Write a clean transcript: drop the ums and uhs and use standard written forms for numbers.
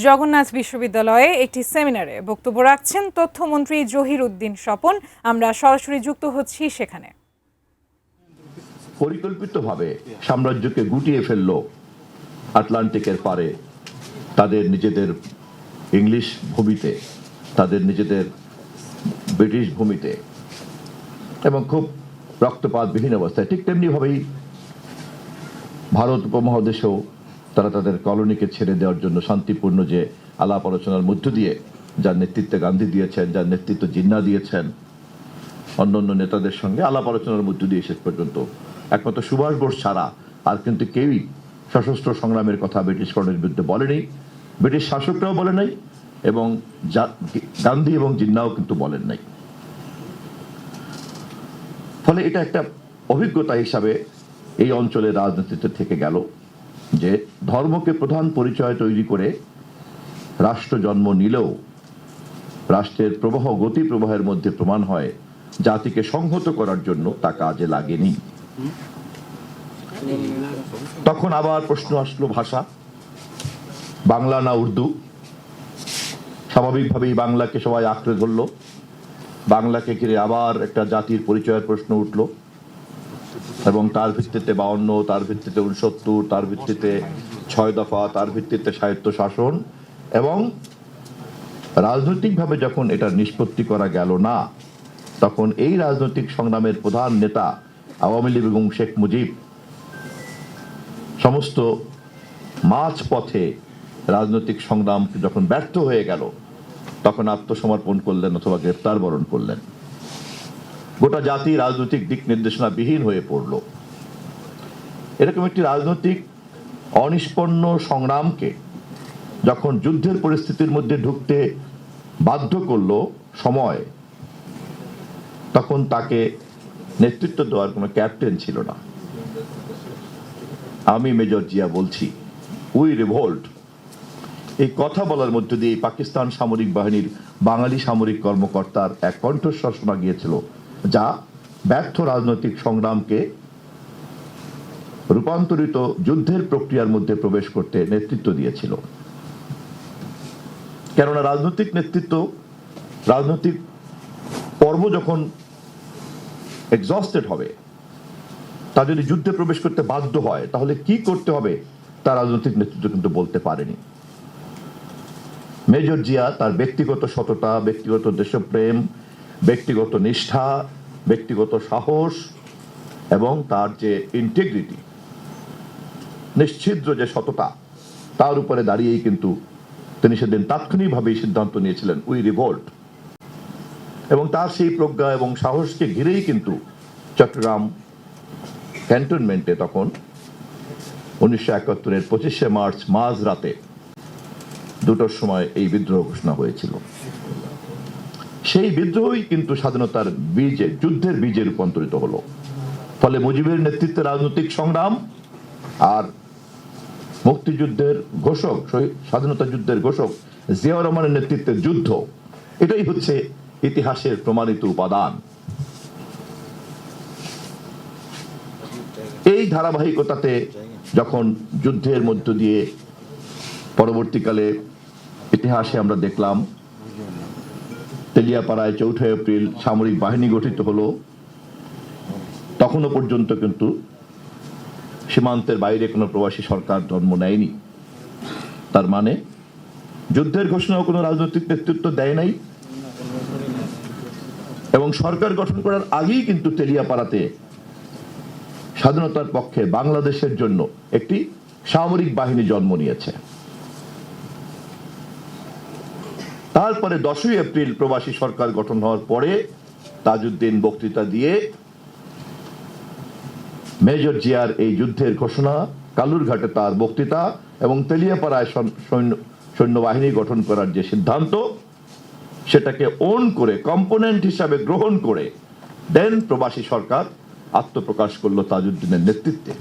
জগন্নাথ বিশ্ববিদ্যালয়ে একটি সেমিনারে বক্তব্য রাখছেন তথ্যমন্ত্রী জহির উদ্দিন স্বপন। আমরা সরাসরি যুক্ত হচ্ছি সেখানে। পরিকল্পিতভাবে সাম্রাজ্যকে গুটিয়ে ফেলল আটলান্টিকের পারে, তাদের নিজেদের ইংলিশ ভূমিতে, তাদের নিজেদের ব্রিটিশ ভূমিতে, এবং খুব রক্তপাতবিহীন অবস্থায়। ঠিক তেমনিভাবেই ভারত উপমহাদেশেও তারা তাদের কলোনিকে ছেড়ে দেওয়ার জন্য শান্তিপূর্ণ যে আলাপ আলোচনার মধ্য দিয়ে, যার নেতৃত্বে গান্ধী দিয়েছেন, যার নেতৃত্ব জিন্না দিয়েছেন, অন্যান্য নেতাদের সঙ্গে আলাপ আলোচনার মধ্য দিয়ে শেষ পর্যন্ত একমাত্র সুভাষ বোস ছাড়া আর কিন্তু কেউই সশস্ত্র সংগ্রামের কথা ব্রিটিশকরণের বিরুদ্ধে বলেনি। ব্রিটিশ শাসকরাও বলে নাই এবং গান্ধী এবং জিন্নাও কিন্তু বলেন নাই। ফলে এটা একটা অভিজ্ঞতা হিসাবে এই অঞ্চলের রাজনীতিতে থেকে গেল যে ধর্মকে প্রধান পরিচয় তৈরি করে রাষ্ট্র জন্ম নিলেও রাষ্ট্রের গতি প্রবাহের মধ্যে প্রমাণ হয় জাতিকে সংহত করার জন্য তা কাজে লাগেনি। তখন আবার প্রশ্ন আসলো ভাষা, বাংলা না উর্দু। স্বাভাবিকভাবেই বাংলাকে সবাই আঁকড়ে ধরল। বাংলাকে ঘিরে আবার একটা জাতির পরিচয়ের প্রশ্ন উঠল এবং তার ভিত্তিতে 52, তার ভিত্তিতে 69, তার ভিত্তিতে 6 দফা, তার ভিত্তিতে স্বায়ত্ত শাসন। এবং রাজনৈতিকভাবে যখন এটা নিষ্পত্তি করা গেল না, তখন এই রাজনৈতিক সংগ্রামের প্রধান নেতা আওয়ামী লীগ এবং শেখ মুজিব সমস্ত মাঝ পথে রাজনৈতিক সংগ্রাম যখন ব্যর্থ হয়ে গেল, তখন আত্মসমর্পণ করলেন অথবা গ্রেফতার বরণ করলেন। গোটা জাতি রাজনৈতিক দিক নির্দেশনা বিহীন হয়ে পড়ল। এরকম একটি রাজনৈতিক অনিষ্পন্ন সংগ্রামকে যখন যুদ্ধের পরিস্থিতির মধ্যে ঢুকতে বাধ্য করল সময়, তখন তাকে নেতৃত্ব দেওয়ার কোনো ক্যাপ্টেন ছিল না। আমি মেজর জিয়া বলছি, উই রিভোল্ট। এই কথা বলার মধ্য দিয়ে পাকিস্তান সামরিক বাহিনীর বাঙালি সামরিক কর্মকর্তার এক কণ্ঠস্বর শোনা গিয়েছিল, যা ব্যর্থ রাজনৈতিক সংগ্রামকে রূপান্তরিত যুদ্ধের প্রক্রিয়ার মধ্যে প্রবেশ করতে নেতৃত্ব দিয়েছিল। কেননা রাজনৈতিক নেতৃত্ব, রাজনৈতিক পর্ব যখন এক্সস্টেড হবে, তা যদি যুদ্ধে প্রবেশ করতে বাধ্য হয়, তাহলে কি করতে হবে তা রাজনৈতিক নেতৃত্ব কিন্তু বলতে পারেনি। মেজর জিয়া তার ব্যক্তিগত সততা, ব্যক্তিগত দেশপ্রেম, ব্যক্তিগত নিষ্ঠা, ব্যক্তিগত সাহস এবং তার যে ইন্টিগ্রিটি, নিশ্ছিদ্র যে সততা, তার উপরে দাঁড়িয়েই কিন্তু তিনি সেদিন তাৎক্ষণিকভাবেই সিদ্ধান্ত নিয়েছিলেন, উই রিভোল্ট। এবং তার সেই প্রজ্ঞা এবং সাহসকে ঘিরেই কিন্তু চট্টগ্রাম ক্যান্টনমেন্টে তখন 1971-এর 25শে মার্চ মাঝ রাতে 2টার সময় এই বিদ্রোহ ঘোষণা হয়েছিল। সেই বিদ্রোহই কিন্তু স্বাধীনতার বীজে, যুদ্ধের বীজে রূপান্তরিত হলো। ফলে মুজিবের নেতৃত্বে রাজনৈতিক সংগ্রাম আর মুক্তিযুদ্ধের ঘোষক, স্বাধীনতা যুদ্ধের ঘোষক জিয়াউর রহমানের নেতৃত্বে যুদ্ধ, এটাই হচ্ছে ইতিহাসের প্রমাণিত উপাদান। এই ধারাবাহিকতাতে যখন যুদ্ধের মধ্য দিয়ে পরবর্তীকালে ইতিহাসে আমরা দেখলাম তেলিয়াপাড়ায় 4 এপ্রিল সামরিক বাহিনী গঠিত হলো, তখনও পর্যন্ত কিন্তু সীমান্তের বাইরে কোনো প্রবাসী সরকার জন্ম নেয়নি। তার মানে যুদ্ধের ঘোষণাও কোনো রাজনৈতিক নেতৃত্ব দেয় নাই। এবং সরকার গঠন করার আগেই কিন্তু তেলিয়াপাড়াতে স্বাধীনতার পক্ষে বাংলাদেশের জন্য একটি সামরিক বাহিনী জন্ম নিয়েছে। তারপরে 10ই এপ্রিল প্রবাসী সরকার গঠন হওয়ার পরে তাজউদ্দিন বক্তৃতা দিয়ে মেজর জিয়ার এই যুদ্ধের ঘোষণা, কালুরঘাটে তার বক্তৃতা এবং তেলিয়াপাড়ায় সৈন্যবাহিনী গঠন করার যে সিদ্ধান্ত, সেটাকে ওন করে, কম্পোনেন্ট হিসাবে গ্রহণ করে দেন প্রবাসী সরকার আত্মপ্রকাশ করলো তাজউদ্দিনের নেতৃত্বে।